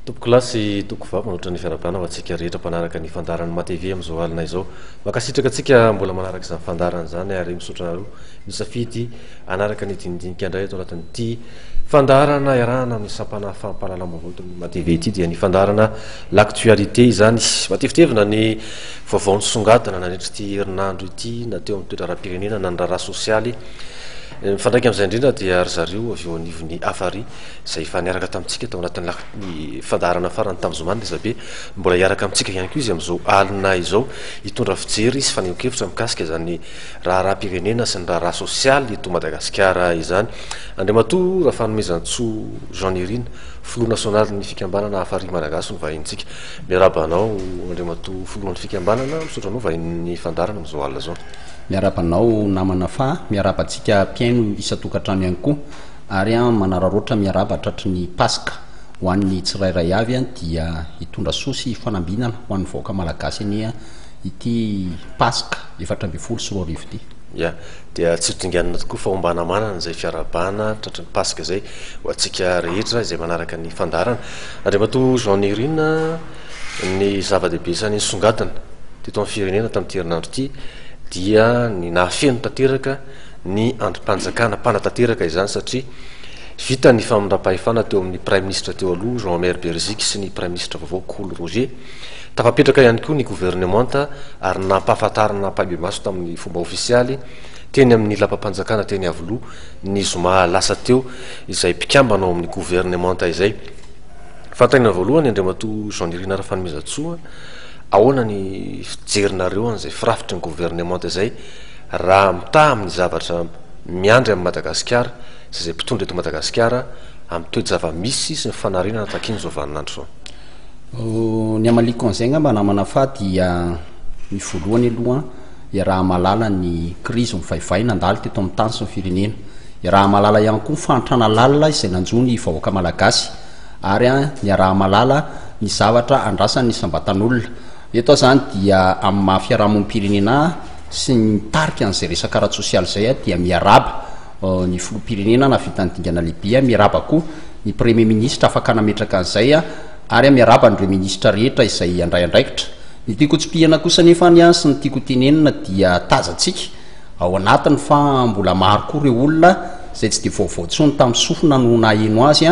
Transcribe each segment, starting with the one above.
Topoko lasy toko vava manoatra ny fiarabana fa atsika rehetra mpanaraka ny fandarany matv am'izao alina izao makasitraka atsika mbola manaraka izany fandarana zany ary misotra nareo misafidy anaraka ny dindinika indray ato anatin'ity fandarana iarahana amin'ny sampana fampahalalam-baovao ny matv ity dia ny fandarana l'actualité izany matevitrevina ny vaovao nisongadina nandritra ity herinandro ity na teo amin'ny toetra ara-pirenena na ny raharaha sosialy mifandraiky amin'izay indrindra dia ry zareo avy eo anivon'ny afary izay efa niaraka tamintsika tao anatin'ny fandarana farany tamin'izao many rezabe mbola hiaraka amintsika ihany koa izy amin'izao alina izao hitondra fijery sy fanehonkevitra mikasika izany raharaha-pirenena sy ny raharaha sosialy eto Madagasikara izany andriamatoa raha fanomezantsoa Jean Nirina filoha nasionaly ny fikambanana afary Malagasy no vahintsika miarabanao andriamatoa filohan'ny fikambanana misotra anao vahin'ny fandarana amin'izao alina zao miarabanao namana fa miarabantsika mpiaino isatokantrano ihany koa ary manararoatra miaraba tratry ny paska ho an'ny tsirairay avy dia hitondra sosy fanambinana ho an'ny vahoaka malagasy ania ity paska 7 sy 2 ity ya dia tsy hotinganina tokoa fa ombanamanana zay fiarabana tratry ny paska zay ho atsika rehetra izay manaraka ny fandarana andriamatoa Jean Nirina ny zava-dehibe isany nisongadina teto amin'ny firenena tamin'ity herinandro ity dia ny nahafeno tanteraka ny androm-panjakana mpanatanteraka izany satria vita ny famindram-pahefana teo amin'ny prime ministre teo aloha Jean-Maire Berziky sy ny prime ministre vaovao Coly Roger tafapetraka ihany koa ny gouvernemanta ary nampahafantarana mpahibe maso tamin'ny fomba ofisialy teny amin'ny lapam-panjakana teny avoloha ny zoma lasa teo izay mpikambana ao amin'ny gouvernemanta izay fantaina voalohany andriamatoa Jean Nirina raha fanomezantsoa ahoana ny fijerinareo an'izay firafitry ny gouvernemanta izay raha mitaha amin'ny zavatra miandry amin'ny Madagasikara sy izay mpitondra eto Madagasikara amin'ny toe-java-misy sy ny fanarenana takiny zao vaninandro zao ny amaliko an'izay ngamba namana fa dia ny voalohany aloha iaraha malala ny krizy mivaivay nandalo teto amin'ny tany sy ny firenena iaraha malala ihany koa fantrana lalina izay nanjo ny vahoaka malagasy ary niaraha malala ny zavatra andrasany sambatan'olona eto zany dia amin'ny mahafiarahamonimpirenena sy ny tarika an'izay resaka ara-tsosialy zay dia miaraba ny filoham-pirenena na vitany dingana lehibe miaraba koa ny premier ministre afaka nametraka an'izay ary miaraba nyreo ministra rehetra izay andray andraikitra ny tiako tsipihana kosa nefa ny sy ny tiako tenenina dia tazantsika ao anatiny fa mbola maro koa reo olona zay tsy de vaovaontsony tamin'ny sofina no naheno azy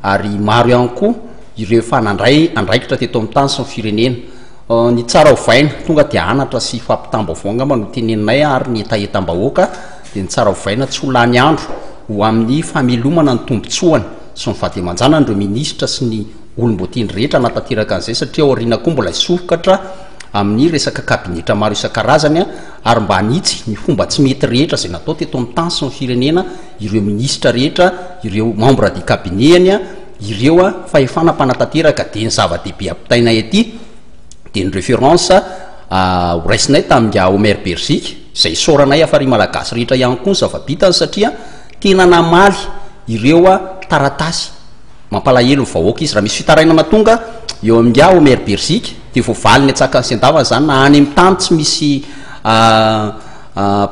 ary maro ihany koa ireo efa nandray andraikitra teto amin'ny tany sy ny firenena ny tsara hovaina tonga dia anatra sy fampitambo avao ngamba no teneninay ary ny etaetam-bahoaka dia ny tsara hovaina tsy ho lany andro ho amin'ny famelomana ny tombontsoany sy ny vady aman-jana nyreo ministra sy ny olom-boatiny rehetra natanteraka an'izay satria ao ariana koa mbola isofokatra amin'ny resaka kabinetra maro isan-karazany ary mba hanitsy ny fomba tsy mety rehetra zay natao teto amin'ny tany sy ny firenena ireo ministra rehetra ireo membre du cabinet-any ireo fahefana mpanatanteraka dia ny zava-dehibe ampitainay aty dia ny référence horaisinay tamin'ny Jean-Maire Berziky izay soranay afary malagasy rehetra ihany koa ny zava-bitany satria tena namaly ireo taratasy mampalahelo ny vahoaka izy raha misy fitarainana tonga eo amin'ny Jean-Maire Berziky dia voavaly ny atsakany sy-andavany zany na any amin'ny tany tsy misy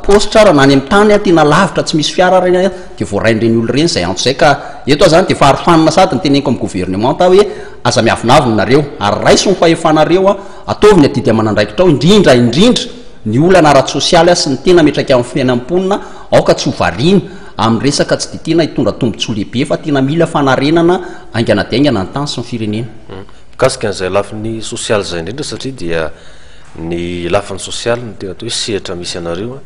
postra raha na any amin'ny tany tena lavitra tsy misy fiara reny dia voarain'ireny olo ireny zay antso zay ka eto zany dia faharofanina sady ny teneniko amin'ny gouvernement hoe aza miavinavina nareo ary raiso ny fahefanareo ataovy ny adidy amanandraikitra ao indrindra ny olana ara-tsosialy sy ny tena metraka amin'ny fiainam-ponina aoka tsy hovariana amin'ny resaka tsy de tena hitondra tombotsoa lehibe fa tena mila fanarenana aingana diaingana ny tany sy ny firenena mikasika an'izay lafiny sosialy zay indrindra satria dia ny lafiny sosialy ny tena atao hoe sehatra misy anareo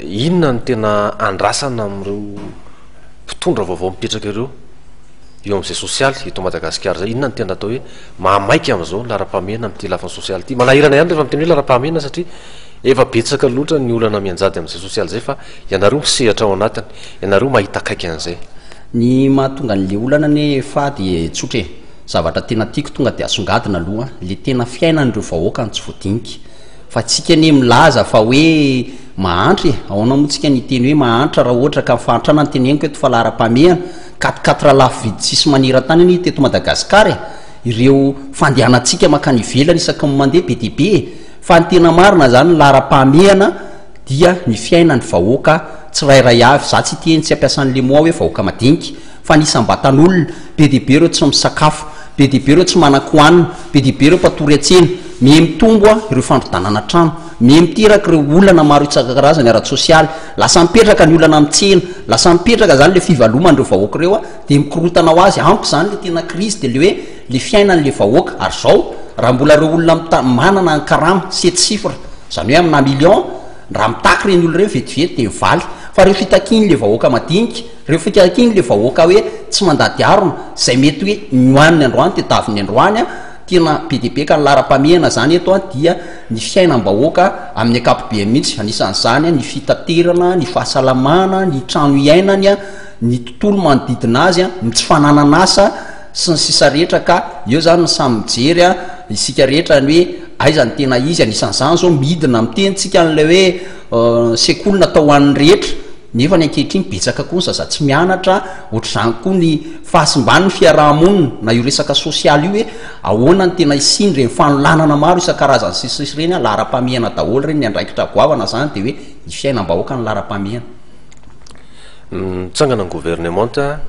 inona ny tena andrasana amin'ireo mpitondra vaovao mipetraka ireo eo amin'izay sosialy eto Madagasikara zay inona ny tena atao hoe mahamaiky amin'izao lara-pamena amin'ity lafiny sosialy ity manahirana ihany rehefa miteny hoe lara-pamena satria efa betsaka loatra ny olana mianjady amin'izay sosialy zay fa ianareo misehatra ao anatiny ianareo mahita akaiky an'izay ny mahatonga n'le olana nefa dia tsotra zavatra tena tiako tonga dia asongadina aloha le tena fiainan'ireo vahoaka ny tsy voadinika fa tsika ne milaza fa hoe mahantry ahoana moa tsika ny teny hoe mahantra raha ohatra ka mifantrana ny teneniko eto fa lara-pamehana 4 lafo vidy tsisy manera-tany any teto Madagasikara ireo fandehanantsika makany ivelany isaky ny mandeha be diabe fa ny tena marina zany lara-pamehana dia ny fiainany vahoaka tsirairay avy za tsy teny tsy ampiasan'le moa hoe vahoaka madinika fa nisambatan'olona be dia be ireo tsy misakafo be dibe ireo tsy manan-koanina, be dibe ireo mpatory atsena, mihe mitomboa ireo fandrodanana trano, mihe mitiraka ireo olana maro isakarazany ara-tsosialy, lasa mipetraka ny olana mitsena, lasa mipetraka zany le fivalomandreo vahoaka reo a de mikorotana ho azy amiko zany le tena krizy de le hoe le fiainan'le vahoaka. Ary zao raha mbola reo olona manana ny karama 7 chiffre zany hoe amina million, raha mitaky reny olo reny vetivety de mivaly, fa reo fitakiny le vahoaka madinika, reo fitakiny le vahoaka hoe tsy mandady arona zay mety hoe nyoaniny androany de taviny androany a, tena be dibe ka ny lara-pamehana zany eto a dia ny fiainam-bahoaka amin'ny akapobe mihitsy. Anisan'izany ny fitaterana, ny fahasalamana, ny trano iainany a, ny tontolo manodidina azy a, ny tsy fananan'asa sy ny sisa rehetra. Ka eo zany ny samy mijery a isika rehetra ny hoe aiza ny tena izy. Anisan'izany zao midina mitentsika n'le hoe sekoly natao hoan'ny rehetra, nefa ny ankehitriny betsaka koa ny zaza tsy mianatra. Ohatr'izany koa ny fahasimbany ny fiarahamonina na io resaka sosialy io hoe ahoana ny tena isindry ny fanolanana maro isan-karazany sisisy reny a, lara-pamehana daholo reny ny andraikitra goavana zany de hoe ny fiainam-bahoaka ny lara-pamehana. Mitsangana ny gouvernemanta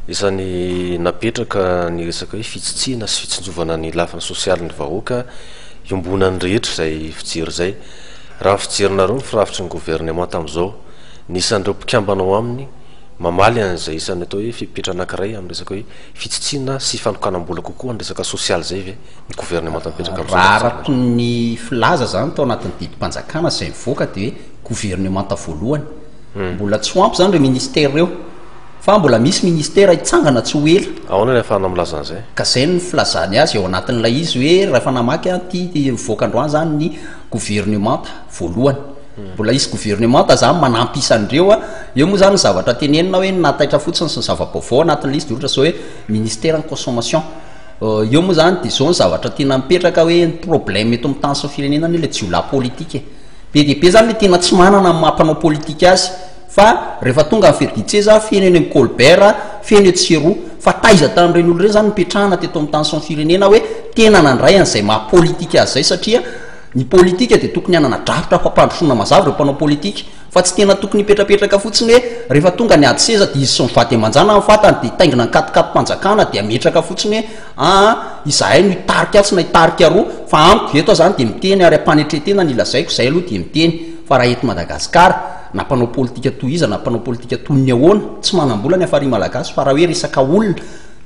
isan'ny napetraka ny resaka hoe fitsitsihana sy fitsinjovana ny lafiny sosialy ny vahoaka iombonany rehetra zay fijery zay. Raha fijerinareo ny firafitry ny gouvernemanta am'izao, nisan'ireo mpikambanao aminy mamaly an'izay isan'ny atao hoe fipetra anankiray amin'ny resaka hoe fitsitsihana sy fanokanam-bola kokoa ny resaka sosialy zay ve ny gouvernemanta mipetraka am'izao. Raha araky ny filaza zany tao anatin'ny didim-panjakana zay mivoaka de hoe gouvernemanta voalohany, mbola tsy ho ampy zany reo ministère reo, fa mbola misy ministère hitsangana tsy ho ela. Ahoana ny ahafahana milaza an'izay? Ka zay ny filazany azy eo anatin'ilay izy hoe rehefa namaky ty mivoaka androany zany ny gouvernemanta voalohany. Mbola isy gouvernemanta zany manampy isan'ireo a. Eo moa zany ny zavatra tenenina hoe nataitra fotsiny sy ny zava-baovao anatin'ilay izy de ohatra zao hoe ministère ny consommation. Eo moa zany de zao ny zavatra tena mipetraka hoe ny problème eto amin'ny tany sy ny firenena ny le jiolahy politique. Be de be zany le tena tsy manana ny mampanao politika azy, fa rehefa tonga ny ferditseza feno eny Colbert, feno Tsiro, fa taiza tamin'ireny olo reny zany mipetrahana teto amin'ny tany sy ny firenena hoe tena nandray an'izay maha-politika azy zay, satria ny politika de tokony hanana drafitra fampandrosoana mazava ireo mpanao politika, fa tsy tena tokony hipetrapetraka fotsiny hoe rehefa tonga ny ady seza de izy sy mivady amanjana mifatany de taingina ny katikatom-panjakana de ametraka fotsiny hoe izahay no hitarika atsy na hitarika roa, fa amiko eto zany de miteny ary ampanetretena ny ilazaiko zay aloha de miteny. Fa raha eto Madagasikara na mpanao politika toy iza na mpanao politika toy ny ahoana tsy manam-bola ny afary malagasy, fa raha hoe resaka olona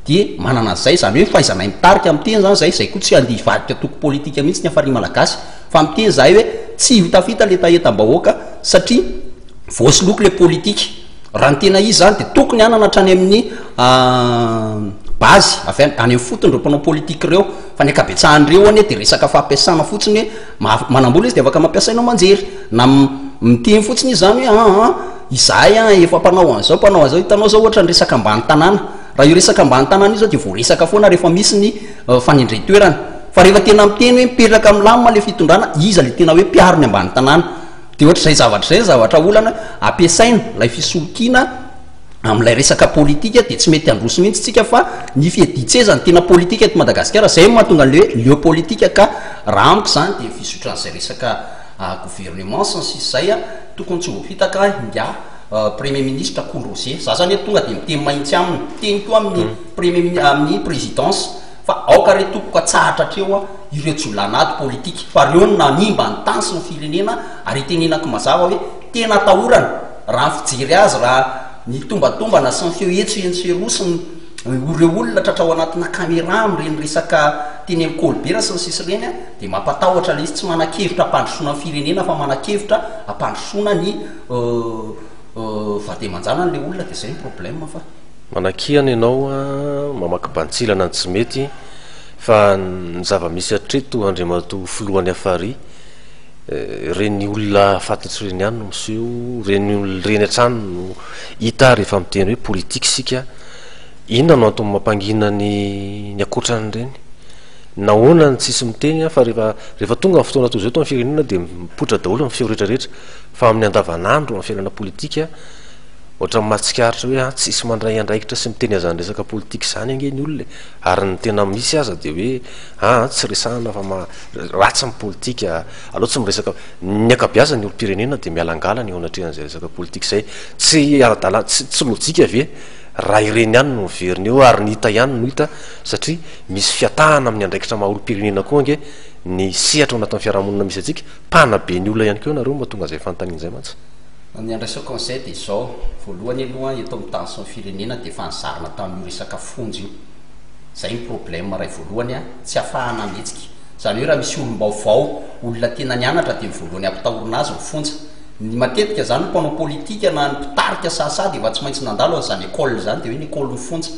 de manana an'izay, zany hoe fahaizanay mitarika miteny zany zay zay koa tsy andeha hivadika toko politika mihitsy ny afary malagasy, fa miteny zahay hoe tsy vitafita le tahetam-bahoaka satria voasoloko le politika. Raha ny tena izy zany de tokony hanana hatrany amin'ny bazy avy any amin'ny fotony reo mpanao politika reo, fa ny akabetsahan'ireo ane de resaka fampiasana fotsiny hoe manam-bola izy de afaka mampiasainao manjery na miteny fotsiny izy zany hoe izahay efa mpanao an'izao hitanao zao ohatra ny resaka ambany tanàna. Raha io resaka ambany tanàna io zao de voaresaka foana rehefa misy ny fanindray toerana, fa rehefa tena miteny hoe mipetraka amin'ny lamina le fitondrana, iza le tena hoe mpiaro ny ambany tanàna. De ohatr'izay zavatra zay zavatra olana ampiasaina lay fisolokiana amin'ilay resaka politika de tsy mety androso mihitsy tsika, fa ny fieditseza ny tena politika eto Madagasikara zay mahatonga an'le hoe leo politika. Ka raha amiko zany de fisotran'izay resaka gouvernement sy ny sisa zay tokony tsy voafitaka inga premier ministre Koul Roger. Za zany tonga de miteny mahitsy aminy teny toa amin'ny amin'ny présidence, fa aoka re tokoko atsahatra hatreo ireo jiolanaty politika, fa reo nanimba ny tany sy ny firenena ary tenenako mazava hoe tena atahorana raha ny fijery azy, raha ny tombatombana sy ny feoetsoentsero sy ny oreo olona tratra ao anatina caméra am'ireny resaka teny amin'ny Colbert sy ny sisy reny de mampatahotra le izy tsy manan-kevitra hampandrosoana ny firenena, fa manan-kevitra hampandrosoana ny vady amanjana n'le olona. De zay ny problème. Fa manakihana ianao mamaky bantsilana ny tsy mety, fa ny zava-misy atreto andriamato filohan'ny afary reny olona fantatry reny ihany no miseho, reny reny hatrany no hita rehefa miteny hoe politika sika. Inona no antony mampangina ny akoatran'ireny? Nahoana ny tsisy miteny fa rehefa tonga ny fotoana toy izao to amin'ny firenena de mipoitra daholo ny feo rehetrarehetra, fa amin'ny andavanandro amin'ny fiainana politika ohatra mahatsikaritra hoe tsisy mandray andraikitra sy miteny azany resaka politika zany ange ny olona, ary ny tena misy aza de hoe tsy resahana fa ratsy ny politika, aloha tsy miresaka ny akabiaza ny olo-pirenena de mialangala ny ao anatrehan'izay resaka politika zay. Tsy ara-dalàna, tsy lojika ve raha ireny ihany no miveriny eo ary ny hita ihany no hita satria misy fiatahana amin'ny andraikitra maha-olo-pirenena koa ange ny sehatra ao anatin'ny fiarahamonina misy atsika mpana be ny olona ihany keo nareo mahatonga zay fanontanian'izay mantsy ny andraisako an'izay dia izao voalohany aloha eto amin'ny tany sy ny firenena dia efa nizarina tamin'io resaka fonjy io zay ny problème ray voalohany a tsy ahafahana mihetsika zany hoe raha misy olom-baovao olona tena nianatra dia voalohany ampitahorina azy mifonja ny matetika zany ny mpanao politika na ny mpitarika sasady efa tsy maintsy nandalo an'izany école zany dia hoe ny école mifonja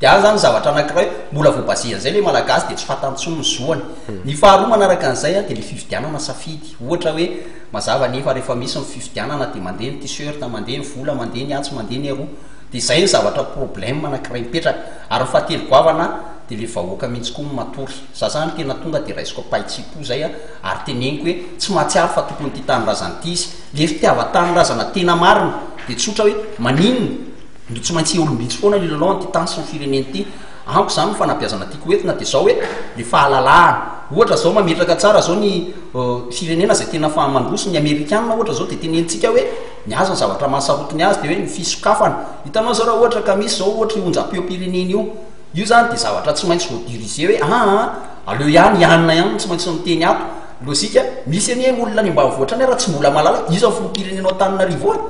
dia any zany zavatra anankiray mbola voabasehan'izay le malagasy dia tsy fatantsony ny zoany ny faharoa manaraka an'izay a dia le fividianana safidy ohatra hoe mazava nefa rehefa misy ny fividianana dia mandeha ny t-shirt mandeha ny vola mandeha ny antso mandeha ny aroa dia izay ny zavatra problème anankiray mipetraka ary ny fahatelo goavana dia le vahoaka mihitsy koa matory sasany tena tonga dia raisiko pahitsipo zay a ary teneniko hoe tsy mahatsiaro fa tokony ty tanyrazana ity izy le fitiava-tanyrazana tena marina dia tsotra hoe maninona no tsy maintsy olombitsy foana ny lalao ty tany sy ny fireneny ity amiko zany ny fanabeazana tiako entina dia zao hoe le fahalalahana ohatra zao mametraka tsara zao ny firenena zay tena fahamandroso ny amerikanina ohatra zao dia tenentsika hoe ny azo ny zavatra mahasarotiny azy dia hoe ny fisokafana hitanao zao raha ohatra ka misy zao ohatra onjam-peo-pireneny io zany dia zavatra tsy maintsy voadirize hoe aleo ihany ianina ihany tsy maintsy miteny ato lozika misy anie olona ny ambanivohatra ny raha tsy mbola malala iza filopirenenao Antananarivo any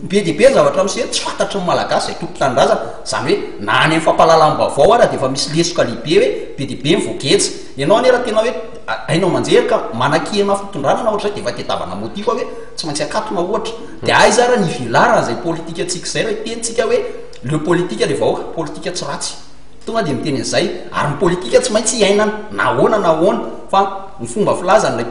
be dia be zavatra am'sy hoe tsy fantatry ny malagasy zay tompo tanindrazana zany hoe na any fampahalalam-baovao ara dia efa misy lesoka lehibe hoe be dia be mivoagetsa ianao anie raha tena hoe ainao manjerika manakihana fitondrana na ohatra zay dia efa tetavana motifa hoe tsy maintsy akatona ohatra dia aiza raha ny vilara zay politika atsika zay raha tentsika hoe le politika le vahoaka politika tsy ratsy tonga dia miteny an'izay ary ny politika tsy maintsy iainana na ahoana fa ny fomba filazan'ilay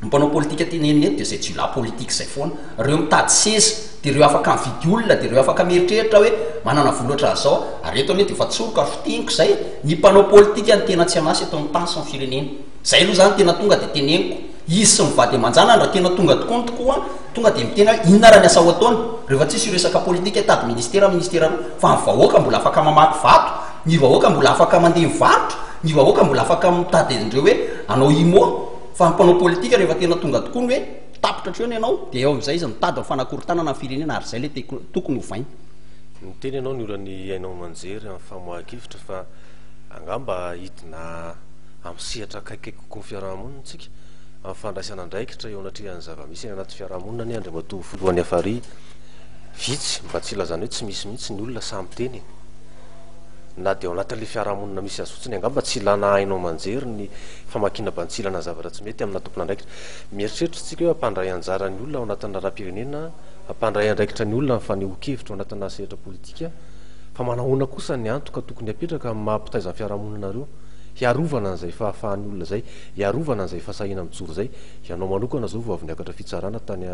mpanao politika teneniny eto dia zay tsy la politika zay foana reo mitady seza dia reo afaka mividy olona dia reo afaka mieritreritra hoe manana volatra azao ary eto anie dia efa tsoroka foteniko zay ny mpanao politika ny tena tsy anasy eto amin'ny tany sy ny firenena zay aloha zany tena tonga dia teneniko izy sy mivady aman-jana raha tena tonga tokoa tonga dia mitena hoe inona raha ny asao ataony rehefa tsisy resaka politika tady ministera fa ny vahoaka mbola afaka mamaky vato ny vahoaka mbola afaka mandeha mivarotra ny vahoaka mbola afaka mitady andreo hoe anao imo fa mpanao politika rehefa tena tonga tokoa ny hoe tapitra treny ianao dia eo amin'izay izy mitady ny fanakorontanana ny firenena ary zay le tokony hovainy miteny ianao ny olany ainao manjery amin'ny famoahakivitra fa angamba hidina amin'ny sehatra akaikaiky kokoa ny fiarahamonina tsika amin'ny fandraisana andraikitra eo anatrihan'ny zava-misy eny anaty fiarahamonina ny andriamatoa folohan'ny afary vitsy mba tsy ilazany hoe tsy misy mihitsy ny olona samy teny na dia ao anatin'le fiarahamonina misy azy fotsiny angamba tsy ilana hainao manjery ny famakina-bantsilana zavatra tsy mety amina tompona andraikitra mieritreritra tsika hoe ampandray anjara ny olona ao anatin'ny raha-pirenena ampandray andraikitra ny olona faneho-kevitra ao anatin'ny sehatra politika fa manahoana kosa ny antoka tokony apetraka amin'ny mahampitaizan'ny fiarahamoninareo hiarovana an'izay fahafahan'ny olona zay hiarovana an'izay fahasahina mijoro zay ianao manokana zao vao avy niakatra fitsarana tany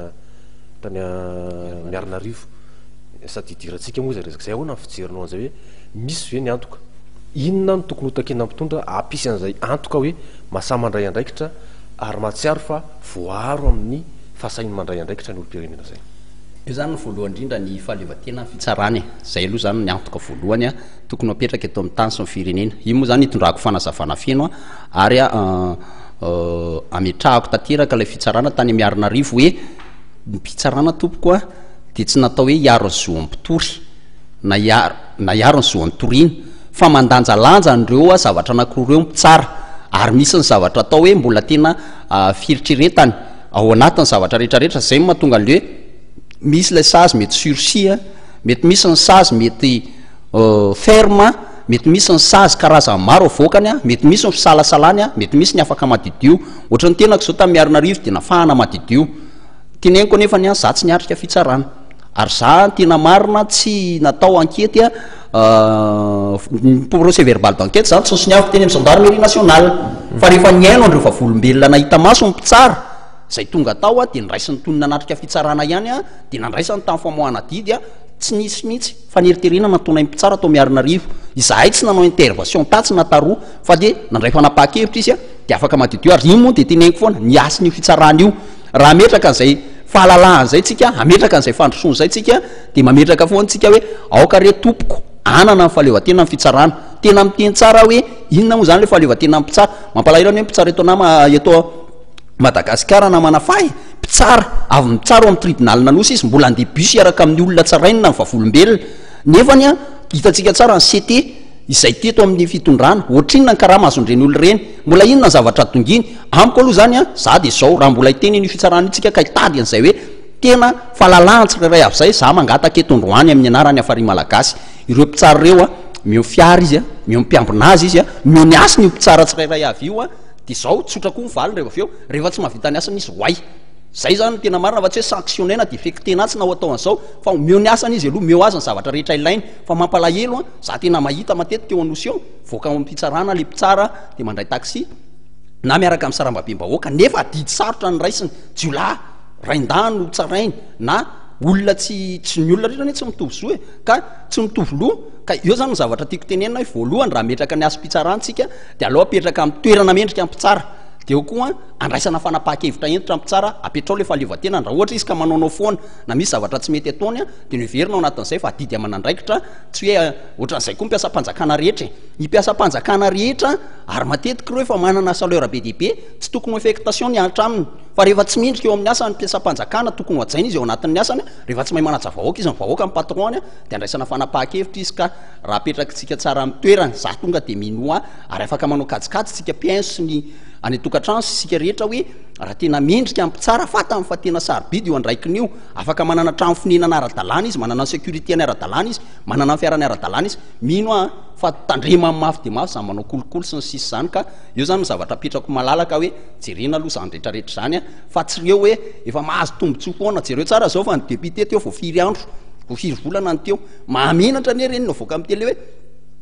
Miarinarivo sady idirantsika moa zay resaka zay ahoana ny fijerinao an'izay hoe misy ve ny antoka inona no tokony hotakena mpitondra apisy an'izay antoka hoe masamandray andraikitra ary mahatsiaro fa voaro amin'ny fahasahiny mandray andraikitra ny olo-pirenena zay io zany ny voalohany indrindra ny fahaleovan-tena fitsarany zay aloha zany ny antoka voalohany a tokony apetraka eto amin'ny tany sy ny firenena io moa zany hitondrako fanazavana feno a ary ametrahako tanteraka ilay fitsarana tany Miarinarivo hoe ny fitsarana tompoko a dia tsy natao hoe hiaro ny zoam-pitory na hiaro ny zoan'ny toriana fa mandanjalanja an'ireo a zavatra anankiroa mpitsara ary misy ny zavatra atao hoe mbola tena fieritreretany ao anatin'ny zavatra rehetrarehetra zay mahatonga an'le hoe misy ilay sazy mety sursia mety misy ny sazy mety ferme mety misy ny sazy karazany maro avoakany a mety misy ny fisalasalany a mety misy ny afaka madidio ohatra ny tenako zao tamin'ny Miarinarivo dia nafahana madidio teneniko nefa ny any za tsy niatrika fitsarana ary za tena marina tsy natao ankety a procès verbal d'enquête zany tsy ny afo teny amin'ny gendarmerie nationale fa rehefa niaino andreo fa volombelona nahita maso ny mpitsara zay tonga tao a dia niraisany tonina natrika fitsarana ihany a dia nandraisany tamin'ny famoahana didy a tsy nisy mihitsy fa nieriterena natonay mpitsara atao Miarinarivo izahay tsy nanao intervention tatsy nataroa fa dia nandray fanapa-kevitra izy a dia afaka madidio ary io moa dia teneniko foana niasiny io fitsarana io raha ametraka an'izay fahalalahana zay tsika ametraka an'izay fandrosoana zay tsika dia mametraka foana tsika hoe aoka re tompoko anana ny fahaleovan-tena ny fitsarana tena miteny tsara hoe inona moa zany le fahaleovan-tena ny mpitsara mampalahelo hoe mpitsara eto Madagasikara na manafahy mpitsara avy mitsara ao amin'ny tribunal nanosa izy mbola andeha bus iaraka amin'ny olona tsarainina ny vavolombelona nefany a hitantsika tsara ny CT izay teto amin'ny fitondrana ohatrinona ny karaha mahazondreny olo reny mbola inona ny zavatra tonginy amiko aloha zany a za de zao raha mbola iteny iny fitsarana itsika ka hitady an'izay hoe tena fahalalahana tsirairay avy zay za mangataka eto Androany amin'ny anarany afary malagasy ireo mpitsara reo a mio fiara izy a mio mpiambina azy izy a mio ny asiny io mpitsara tsirairay avy io a de zao tsotra koa mivaly rehefa avy eo rehefa tsy mahavita ny asany izy hoay zay zany tena marina fa tsy hoe sanctionner de fektenatsy na ho atao an'izao fa mio ny asany izy aloha mio azy ny zavatra rehetra ilainy fa mampalahelo a za tena mahita matetika eo anosy eo voaka mpitsarana le mpitsara de mandray taxi na miaraka amin'ny sarambabem-bahoaka nefa didy sarotra ny raisiny jiolahy raindano tsarainy na olona tsy ny olona rehetra ne tsy mitovy zo e ka tsy mitovy loha ka eo zany ny zavatra tiako tenenina hoe voalohany raha metraka ny aso mpitsarantsika de aloha apetraka amin'ny toerana mendrika mpitsara de eo koa andraisana fanapaha-kevitra entitra mpitsara apetrao le fahaleovatena raha ohatra izy ka manaonao foana na misy zavatra tsy mety ataony a de noverina ao anatin'izay fa adidy amanandraikitra tsy hoe ohatran'izay koa mpiasa-panjakana rehetra hipiasa-panjakana rehetra ary matetika reo efa manana salaire be dehibe tsy tokony affectation ny ahatra aminy fa rehefa tsy mindrika eo amin'ny asa ny mpiasa-panjakana tokony ho ajaina izy eo anatin'ny asany rehefa tsy mahay manaja vahoaka izy nyvahoaka ny patron a de andraisana fanapaha-kevitra izy ka raha apetrakatsika tsara amin'ny toerana za tonga de minoa ary afaka manao kajikajy tsika pienso ny any tokantrano sisika rehetra hoe raha tena mendrika ampitsara fatany fa tena sarobidy eo andraikin'io afaka manana trano fininana ara-dalàna izy manana sécurité ny ara-dalàna izy manana fiarany ara-dalàna izy mino a fa tandrema mafy de mafy za manao kolokolo sy ny sisy zany ka eo zany zavatra petrako malalaka hoe jerena aloha zany rehetrarehetra zany a fa tsy reo hoe efa mahazo tombontsoa foana jereo tsara zao fa ny député teo vo 4 andro vo 4 volana ny teo mahamenatra ane reny navoaka amin'ny tele hoe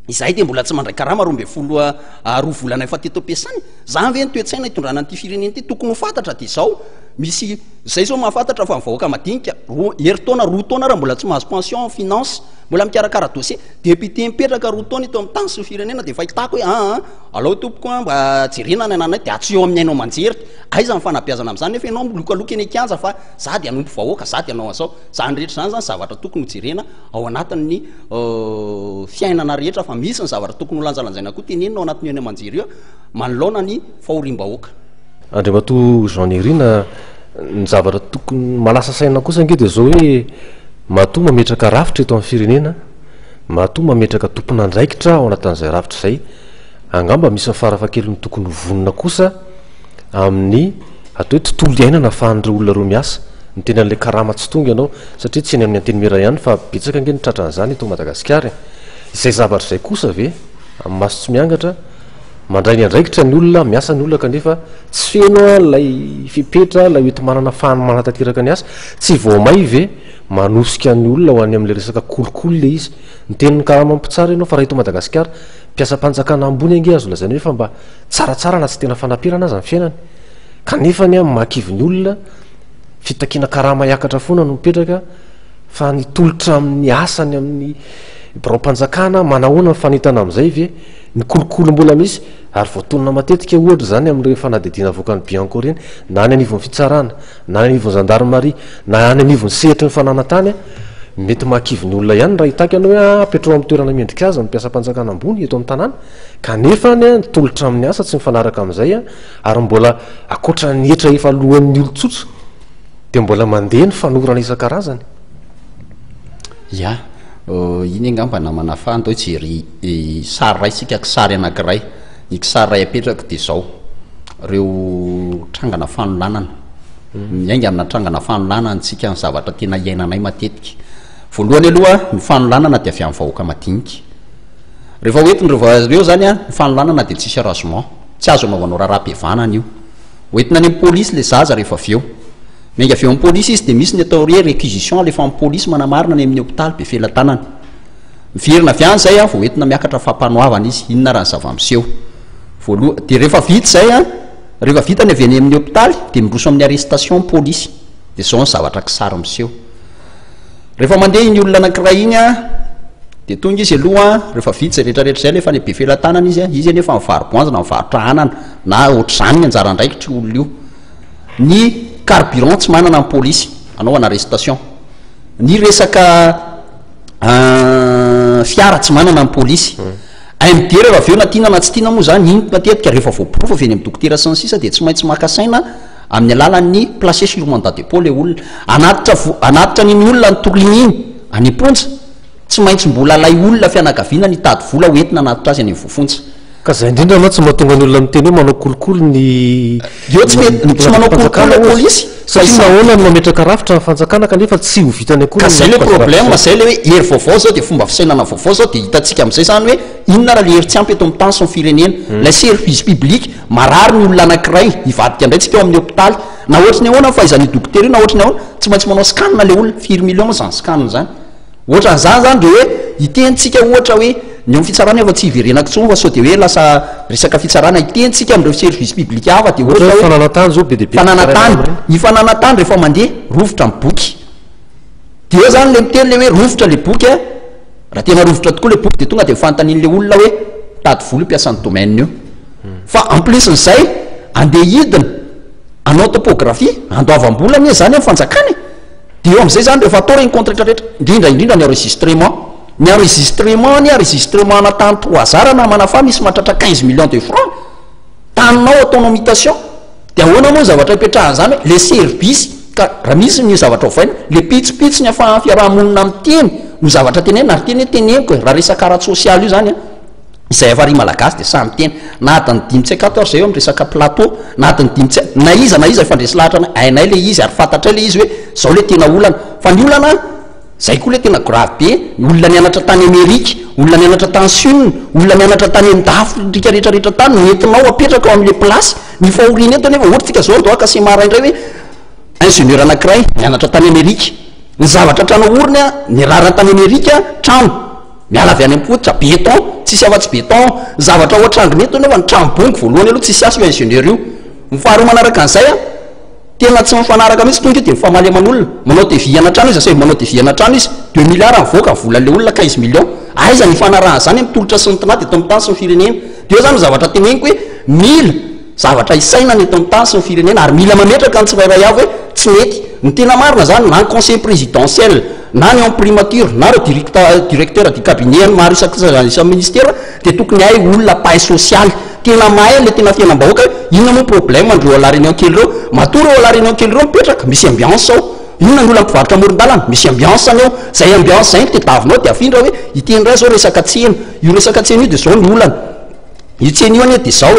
izay de mbola tsy mandray karama 12 volana efa teto ampiasany za ve ny toetsaina hitondrana an'ity firenena ity tokony ho fantatra de zao misy zay zao mahafantatra fa mivahoaka madinika herintaona 2 taona raha mbola tsy mahazo pension en finance mbola mikarakara dossier député mipetraka 2 taona ito amin'ny tany sy firenena de fahitako hoe alao tompoko a mba jerena ny ananay de atsy eo amin'ny ainao manjery aiza ny fanabeazana amin'izany nefa ianao milokaloka eny an-kianja fa za de anompo vahoaka za de anao an'izao zany rehetra zany zany zavatra tokony ho jerena ao anatin'ny fiainana rehetra fa misy ny zavatra tokony ho lanjalanjaina koa tenenina ao anatin'ny eny manjery io manoloana ny fahorim-bahoaka Andriamatoa Jean Nirina ny zavatra tokony malasa saina kosa nge de zao hoe matoa mametraka rafitra eto amin'ny firenena matoa mametraka tompona andraikitra ao anatin'izay rafitra zay angamba misy farafakeliny tokony vonona kosa amin'ny atao hoe tontolo iainana afahan'ireo olona roa miasa ny tena an'le karama tsy tonga ianao satria tsy eny amin'ny anteny mira ihany fa betsaka nge nitratran'izany eto Madagasikara izay zavatra zay kosa ve amin'ny maso tsy miangatra mandray ny andraikitra ny olona miasa ny olona kanefa tsy feno lay fipetra lay oety manana fahany manatateraka ny asa tsy vaomay ve manosika ny olona ho any amin'le resaka kolokolo le izy ny tenin'ny karama mpitsara ianao fa raha eto Madagasikara mpiasa-panjakana ambony ange azo lazany hoe fa mba tsaratsara na tsy tena fanapirana azy ny fiainany kanefa ny makivy ny olona fitakina karama iakatra foana no mipetraka fa nitolotra amin'ny asany amin'ny birao-mpanjakana manahoana ny fanitana amin'izay ve ny kolokolo mbola misy ary voatonona matetika ohatra zany amin'ireo fanadidina voakany Bianco reny na any anivon'ny fitsarana na any anivon'ny gendarmerie na any anivon'ny sehatry ny fananantany mety makivy ny olona ihany raha hitaka ianao hoe apetrao amin'ny toerana mendrika azy mpiasa-panjakana ambony eto amin'ny tanàna kanefa ny nitolotra amin'ny asa tsy mifanaraka amin'izay ary mbola akoatra ny hetra efa lohan'ny olon-tsotra de mbola mandeha ny fanorana isan-karazany ya iny angamba namana fandao jery sary ray sika kisary anankiray ny kisary ray apetraka de zao reo trangana fanolanana miainga amina trangana fanolanana tsika ny zavatra tena iainanay matetika voalohany aloha ny fanolanana de avy amin'ny vahoaka madinika rehefa hoentinyreo zany a ny fanolanana de tsisy arrangement tsy azo anaovanao raharaham-pivanana io hoentina any amin'ny polisy le zaza rehefa avy eo miainga avy eo amin'ny polisy izy de misy ny atao hoe réquisition alefa amin'ny polisy manamarina any amin'ny hôpitaly be felatanana miverina avy any zay a vo entina miakatra fampanoavana izy inona raha ny zava-miseho voaloha de rehefa vita zay a rehefa vita ny avy any amin'ny hôpitaly de miroso amin'ny arrestation polisy de zao ny zavatra kisary miseho rehefa mandeha iny olona anankiray iny a de tonga izy aloha rehefa vita zay rehetrarehetra zay lefa ny be felatanana izy a izy anefa mivaroboanjana mivarotra anana na ohatr'izany ny anjara andraikitra olona io ny carburant tsy manana amin'ny polisy anaovana arrestation ny resaka fiara tsy manana amin'ny polisy AMD rehefa avy eo na tiana na tsy tiana moa zany iny matetika rehefa voaporofo avy any amin'ny dokotera sy ny sisa de tsy maintsy maka saina amin'ny alalan'ny placé sur mandat de dépôt le olona anatitra an'iny olona ny toliny iny any ponja tsy maintsy mbola lay olona fianakaviana ny tady vola hoentina anato azy any vofontsy ka zay indrindra anao tsy mahatonga ny olona miteny hoe manao kolokolo ny eo tsy manao kolokolo polisy satria nahoana ny mametraka rafitra ny fanjakana kanefa tsy ho vitany akory ka zay le problème zay le hoe hery vaovao zao de fomba fisainana vaovao zao de hitantsika am'izay zany hoe inona raha le hery tsy ampy eto amin'ny tansy ny firenena la service public marary ny olona anankiray hivadika indray tsika eo amin'ny hôpitaly na ohatry ny ahoana fahaizany dokotera io na ohatry ny ahoana tsy maintsy manao scanne le olona 4 millions zany scanne zany ohatra n'izany zany de hoe hitentsika ohatra hoe ny amin'ny fitsarana efa tsy hiverenako tsony fa sao de hoe lasa resaka fitsarana hitentsika amin'ireo service public hafa de ohatra hoe fananatany zao be de be fananatany ny fananatany rehefa mandeha rovotra ny boky de eo zany le miteny le hoe rovotra le boky raha tena rovotra tokoa le boky de tonga de fantanin'le olona hoe tady vola mpiasan'ny domaine io fa en plus n'izay andeha hidina anao topographie andoavam-bola ny zany amin'ny fanjakany de eo am'izay zany rehefa atao reny contrat rehetra indrindra ny enregistrement ny enregistrement na tany 3000 na manafa misy mahatratra 15 millions de francs taninao ataonao mutation de ahoana moa zavatra ipetrahany zany hoe le service ka raha misy ny zavatra ovaina le pitsipitsy ny afa fiarahamonina miteny no zavatra tenena ary teny teneniko raha resaka araty sosialy io zany izay efa ry malagasy de samy teny na adiny 14 zay eo amin'ny resaka plateau na adiny 10 na iza ifandresy lahatra na ainay le izy ary fantatray le izy hoe zao le tena olana fa ny olana zay koa le tena grave be olona nianatra tany Amerika olona nianatra tany Chine olona nianatra tany Andafrika rehetrarehetra tany nentinao apetraka ao amin'le place ny fahoriana eto nefa ohatritsika zao doaka sy maraindray hoe ingénieur anankiray nianatra tany Amerika ny zavatra trano oriny ny rarana tany Amerika trano miala avy any am-pototra béton tsisy afa-tsy béton zavatra ohatranginy eto nefa ny trano bongo voalohany aloha tsisy asy io ingénieur io ny faharoa manaraka an'izay tena tsy mifanaraka mihitsy tonga de famaleman'olona manao deviana trano izy manao deviana trano izy 2 milliards mivoaka volan'le olona 15 millions aiza ny fanarahana zany mitolotra sy ny tanaty eto amin'ny tany sy ny firenena de eo zany zavatra teneniko hoe mila zavatra isaina ny eto amin'ny tany sy ny firenena ary mila mametraka ny tsirairay avy hoe tsy mety ny tena marina zany na ny conseil présidentiel na ny en primature na reo directeur du cabinet maro isa ministère de tokony hay olona pay social tena mahay le tena fiainam-bahoaka inona moa problème andreo ala réunion kely reo matory eo ala réunion kely reo mipetraka misy ambiance ao inona ny olona mpivarotra amoron-dalana misy ambiance any ao zay ambiance zay tedavinao de afindra hoe itendray zao resaka tsena io resaka tsena io de zao ny olana io tsena io anie de zao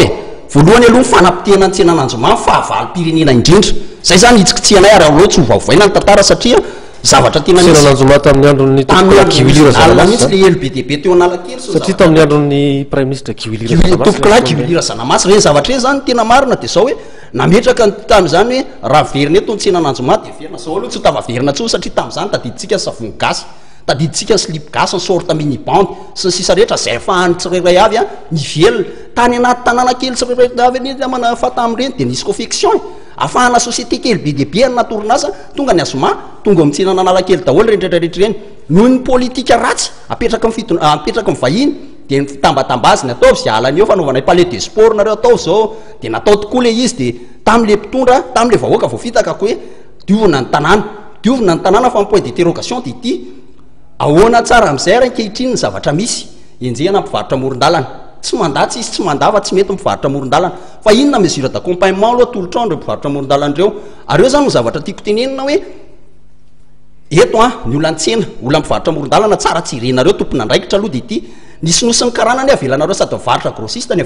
voalohany aloha ny fanampitena ny tsena nanjomamy fahavalo-pirenena indrindra zay zany hitsika tsy anay ary aleo tsy hovaovaina ny tantara satria zavatra tena nanjoma tamin'ny andron'ny mihitsy le elo be de be teo analakely satria tamin'ny andron'ny prime ministre Kiwilira Kiwilira Zanamasa reny zavatra reny zany tena marina de zao hoe nametraka ny tamy zany hoe raha verina eto ny tsena nanjoma de verina zao aloha tsy tavaverina tsony satria tam'zany tadiditsika ny savony gasy tadiditsika ny slip gasy ny sorta mini-band sy ny sisa rehetra zay fahany tsirairay avy ny velona tany anaty tanàna kely tsirairay avy ny manafata am'ireny de nisy confection afahana société kely be de be natorinasa tonga ny azoma tonga amin'ny tsena nanalakely daholo rehetrarehetra reny noho ny politika ratsy apetraka apetraka mivahiny de fitambatambaziny atao zay alany eo fanaovana palais de sport nareo atao zao de natao tokoa le izy de tam'le mpitondra tam'le vahoaka voafitaka hoe diovina ny tanàna fa point d'interrogation de ity ahoana tsara am'izay ary ankehitriny ny zavatra misy enjehana mpivarotra amoron-dalana tsy mandatsy izy tsy mandava tsy mety mivarotra amoron-dalana fa inona mesure d'accompagnement aloha tolotrao andreo mpivarotra amoron-dalana reo ary eo zany no zavatra tiako tenenina hoe eto ny olan-tsena olona mpivarotra amoron-dalana tsara tsy irenareo tompona andraikitra aloha de ity nisy nosy karanany avelanareo sady varotra grossiste ny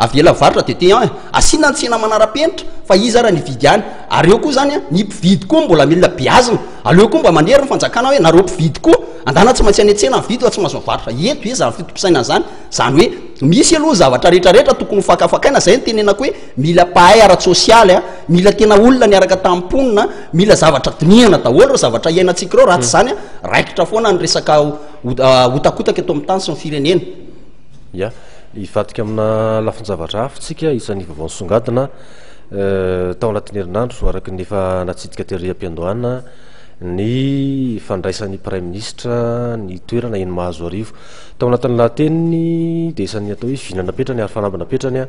avela varotra de ty asina ny tsena manara-penitra fa iza raha nividy any ary eo koa zany ny mpividy koa mbola milina biazina aleo koa mba manery ny fanjakana hoe nareo mpividy koa andana tsy maintsy any an-tsena mividy fa tsy mahazo mivarotra eto e zany fitopisaina zany hoe misy aloha zavatra rehetrarehetra tokony fakafakaina zay ny tenenako hoe mila pahay ara sosialy mila tena olona niaraka tamponina mila zavatra dinihana daholo reo zavatra iainantsika reo raha tsy zany raikitra foana ny resaka hotakotaka eto amin'ny tany sy ny firenena ifatika amina lafiny zavatra hafitsika isan'ny vaovao nisongadina tao anatin'ny herinandro araky ny efa natsidika tery am-piandohana ny fandraisan'ny prime ministre ny toerana eny mahazo arivo tao anatin'ny lahateniny de isan'ny atao hoe vinanapetrany ary fanambanapetrany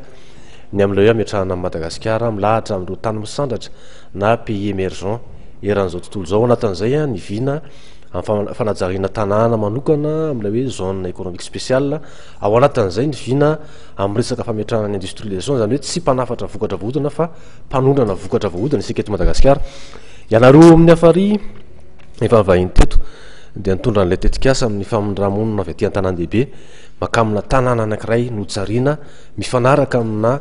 ny am'le hoe ametrahana amin'ny Madagasikara milahatra amin'ireo tany misandratra na pays émergent eran'izao tontolo zao anatin'izay ny vina fanajariana tanàna manokana am'ilay hoe zone économique spéciale ao anatin'izay ny vina amin'ny resaka fametrahana ny industrialisation zany hoe tsy mpanafatra vokatra voahodina fa mpanondrana vokatra voahodina isika eto Madagasikara ianareo amin'ny afary efa vahiny teto dia nitondra n'ilay tetikasa amin'ny famondramonina avy aty an-tanàn-dehibe makamina tanàna anankiray notsariana mifanaraka amina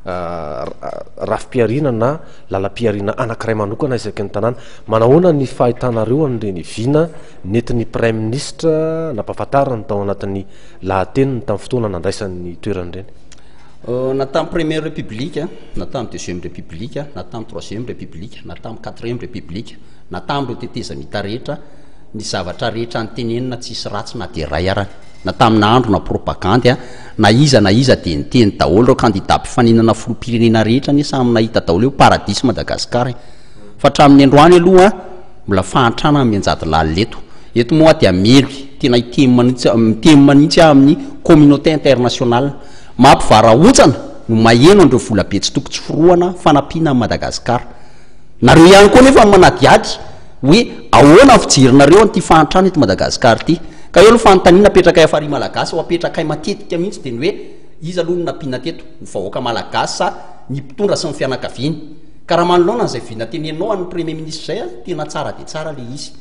rafim-piarina na lalam-piarina anankiray manokana isaky ny tanàna. Manahoana ny fahitanareo an'ireny vina nentin'ny prime ministre nampahafantarana tao anatin'ny lahateniny tamin'ny fotoana nandraisan'ny toeran'ireny? Na tamin'ny première république, na tamin'ny deuxième république, na tamin'ny troisième république, na tamin'ny quatrième république, na tamin'ireo teteza mita rehetra, ny zavatra rehetra nytenenina tsisy ratsy na dia ray arany. Na tamina andro na propagandy na iza dia niteny daholo reo candidat mpifaninana filoham-pirenena rehetra ny samy nahita daholo eo paradisy Madagasikara. Fa hatramin'ny androany aloha mbola fahantrana mianjady laleto. Eto moa dia mely tena miteny manitsy amin'ny communauté internationale. Mampivarahontsana no maheno andreo vola be tsy toko tsy foroana fanampiana amin'ny Madagasikara. Nareo ihany koa nefa manadiady hoe ahoana fijerinareo an'ity fahantrana eto Madagasikara ity. Ka eo aloha fanontaniana apetraka afary malagasy ho apetraka matetika mihitsy dia ny hoe iza aloha no nampiana teto ny vahoaka malagasy sa ny mpitondra sy ny fianakaviany. Ka raha manoloana izay vina tenenao an'ny premier ministre zay tena tsara dia tsara le izy.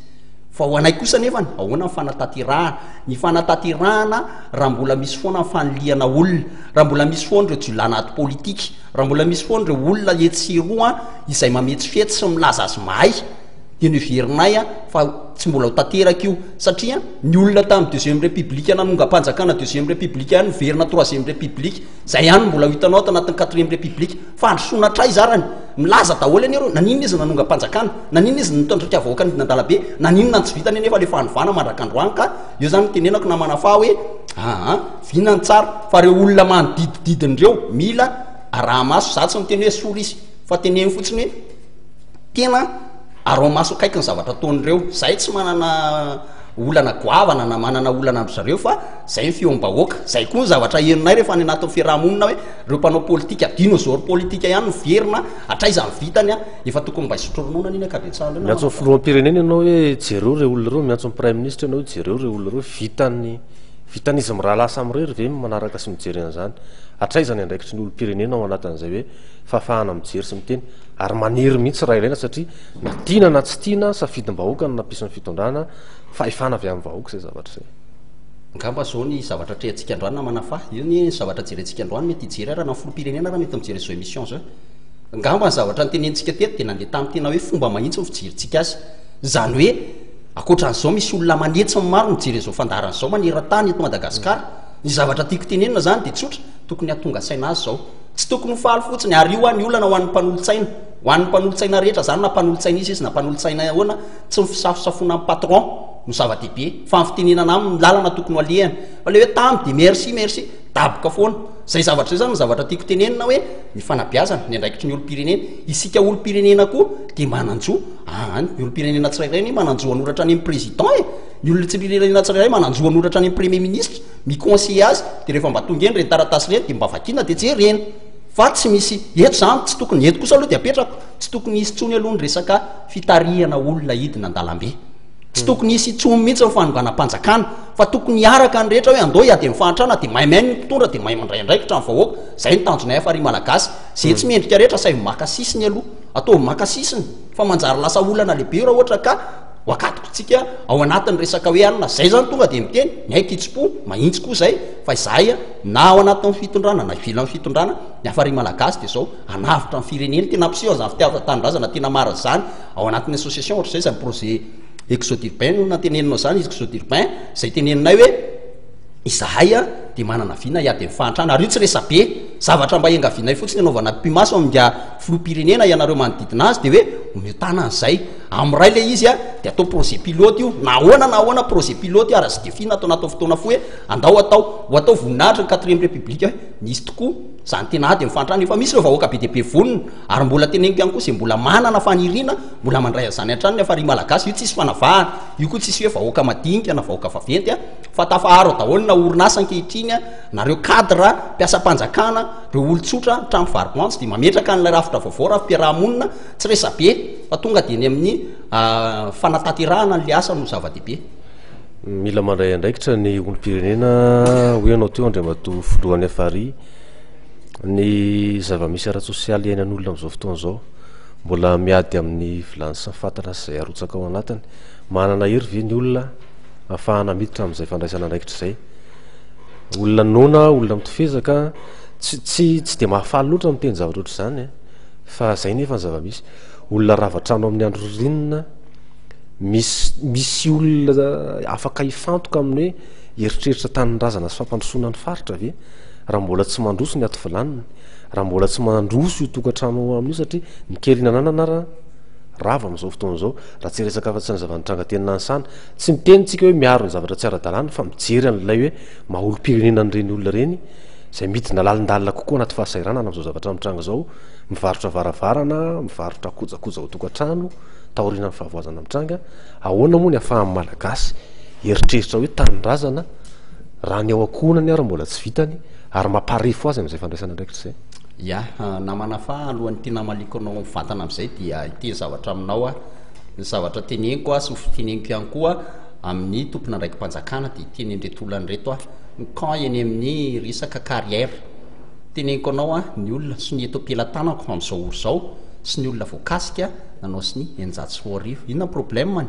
Fa ho anay kosa nefany ahoana ny fanatanterahana, ny fanatanterahana raha mbola misy foana ny faniliana olona, raha mbola misy foana ireo jiolahy anaty politika, raha mbola misy foana ireo olona etsiroa izay mametsifetsy sy milaza azy mahay, dia ny heverinay fa tsy mbola ho tanteraka io. Satria ny olona tamin'ny deuxième république nanonga-panjakana deuxième république ihany verina troisième république, zay ihany mbola hitanao tanatin'ny quatrième république fa androsoana tray zarany milaza daholo any areo naninona izy nanonga-panjakana, naninona izy nitondraka vahoaka nidandalabe, naninona tsy vitany nefa le fanovana mandrakandroany. Ka io zany tenenako namana fa hoe vinany tsara fa reo olona manodidididin'ireo mila araha-maso. Za tsy miteny hoe sory izy fa teneny fotsiny hoe tena arao-maso akaiky ny zavatra ataon'ireo. Zay tsy manana olana goavana na manana olana andro zareo fa zay ny fiom-bahoaka. Zay koa ny zavatra heninay rehefa any anatin'ny fiarahamonina hoe reo mpanao politika dinosaure politika ihany verina atraiza ny vitany efa tokony mba hisotro ronoana niny akabetsahana. Miantso ny filoham-pirenena ianao hoe jereo re olona reo, miantso ny prime ministre ianao hoe jereo re olona reo vitanizy miraha lasa am'irery ve manaraka sy mijery an'izany. Hatraizany andraikitry ny olom-pirenena ao anatin'izay hoe fafahana mijery sy miteny ary maniry mihitsy raha ilaina satria na tiana na tsy tiana safidim-bahoaka no nampisy ny fitondrana fa efana avy amin'ny vahoaka zay zavatra zay. Ngamba zao ny zavatra trehantsika androany namana fa io ny zavatra jerentsika androany mety hijery raha na filoham-pirenena raha mety mijery zao émission zao. Ngamba ny zavatra nytenentsika teto dia nandeha tamin'ny tena hoe fomba mahitsy ny fijerentsika azy. Zany hoe akoatran'izao misy olona manetsy maro mijery izao fandaran'izao maneran-tany eto Madagasikara. Ny zavatra tiako tenenina zany dia tsotra tokony hatonga saina azy zao. Tsy tokony ho faly fotsiny ary io ny olana ho an'ny mpanolo-tsaina, ho an'ny mpanolo-tsaina rehetra zany na mpanolo-tsaina izy na mpanolo-tsaina ahoana tsy mifisafosafoana amin'ny patron no zava-dehibe fa ny fitenenana amin'ny lalana tokony ho alehany. Fa le hoe tamy dia merci daboka foana. Zay zavatra zay zany ny zavatra tiako tenenina hoe ny fanabeazana ny andraikitry ny olom-pirenena. Isika olom-pirenena koa dia mananjo ny olom-pirenena tsirairay ny mananjo hanoratra any amin'ny président ny olona tsy pirenena tsirairay mananjo hanoratra any amin'ny premier ministre miconseiller azy dia rehefa mba tonga eny reny taratasy reny dia mba vakiana dia jerena. Fa tsy misy eto zany tsy tokony eto kosa aloha dia apetrako tsy tokony hisy tsony aloha ny resaka fitarihana olona hidina an-dalambe. Tsy tokony hisy tsony mihitsy ny fanonganam-panjakana fa tokony hiaraka ny rehetra hoe andao hiady amin'ny fahantrana dia mahay ny mpitondra dia mahay mandray andraikitra ny vahoaka. Zay ny tanjonay afary malagasy. Zay tsy mendrika rehetra say maka sisiny aloha atao maka sisiny fa manjary lasa olana lehibe raha ohatra ka wakatiko tsika ao anatin'ny resaka hoe anina. Zay zany tonga dia miteny ny hay kitsipo mahitsy koa zay fa izahay na ao anatin'ny fitondrana na ivelan'ny fitondrana ny afary malagasy dia zao anavitra ny firenena tena ampiseho zany fitiavan-tanindrazana tena mara zany ao anatin'ny association ohatra zay zany projet exodirbain no nateneninao zany exodirbain zay teneninay hoe izahay dia manana vina hiady amin'ny fahantrana ary io tsy resa be zavatra mba engavinay fotsiny anaovana pimaso amin'nga filoham-pirenena ianareo manodidina azy dia hoe ometana an'izay amin'ray le izy dia atao projet pilote io na ahoana projet pilote ary sy defina atao natao fotoana fo hoe andao atao voninahitra ny quatrième république nisy tokoa zany tena ady amin'ny fahantrana efa misy ireo vahoaka be dia be vonona ary mbola teneniko ihany koa izay mbola manana faniriana mbola mandray azany an-trany ny afary malagasy io tsisy fanavahana io koa tsisy hoe vahoaka madinika na vahoaka vaventy fa tafaharo daholo na orinasa ankehitriny nareo cadre mpiasa-panjakana reo olon-tsotra trano varomantsy dia mametraka n'ilay rafitra vaovao rafi-piarahamonina tsy resa be fa tonga dia ny amin'ny fanatanterahana n'le asa no zava-dehibe. Mila mandray andraikitra ny olom-pirenena hoe anao teo andriamato filohan'ny afary ny zava-misy ara-tsosialy iainan'olona amin'izao fotoana izao mbola miady amin'ny vilany sy ny fatana sy izay arotsaka ao anatiny manana hery ve ny olona ahafahana miditra amin'izay fandraisana ndraikitra zay olona nona olona mitofezaka tsy de mahafaly loatra miteny zavatra oatra zany fa zay nefa ny zava-misy olona ravatrano amin'ny andro rinina misy olona afaka hifantoka amin'ny hoe eritreritra taninrazana sy fampandrosoana ny faritra ve raha mbola tsy mandroso ny ato vilaniny raha mbola tsy mandroso io tokantrano amin'io satria nikerinanana rava am'izao fotoana zao raha tsy resaka afa-tsy ny zavanitranga tenina ansana tsy mitenitsika hoe miaro ny zavatra tsy ara-dalàna fa mijery an'ilay hoe maha-olo-pirenenany reny olona reny zay midina lalindalina kokoa anaty fahasairanana am'izao zavatra mitranga zao mivarotra varavarana mivarotra kojakoja ho tokantrano taoriana ny fahavoazana mitranga ahoana moa ny afahan'ny malagasy eritreritra hoe taninrazana raha ny ao akohonany ary mbola tsy vitany ary mamparefo azy am'izay fandraisana ndraikitra zay ia namana fa alohan'ny tena malikonao mivantana am'izay dia ity zavatra aminao ny zavatra teneniko sy fiteneniko ihany koa amin'ny tompona ndraiky mpanjakana dia tenendretolany reto ny camp eny amin'ny resaka carrière teneniko anao ny olona sy ny eto ampelantanako am'izao oro zao sy ny olona voakasika nanao sy ny enjato sy roarivo inona problème ny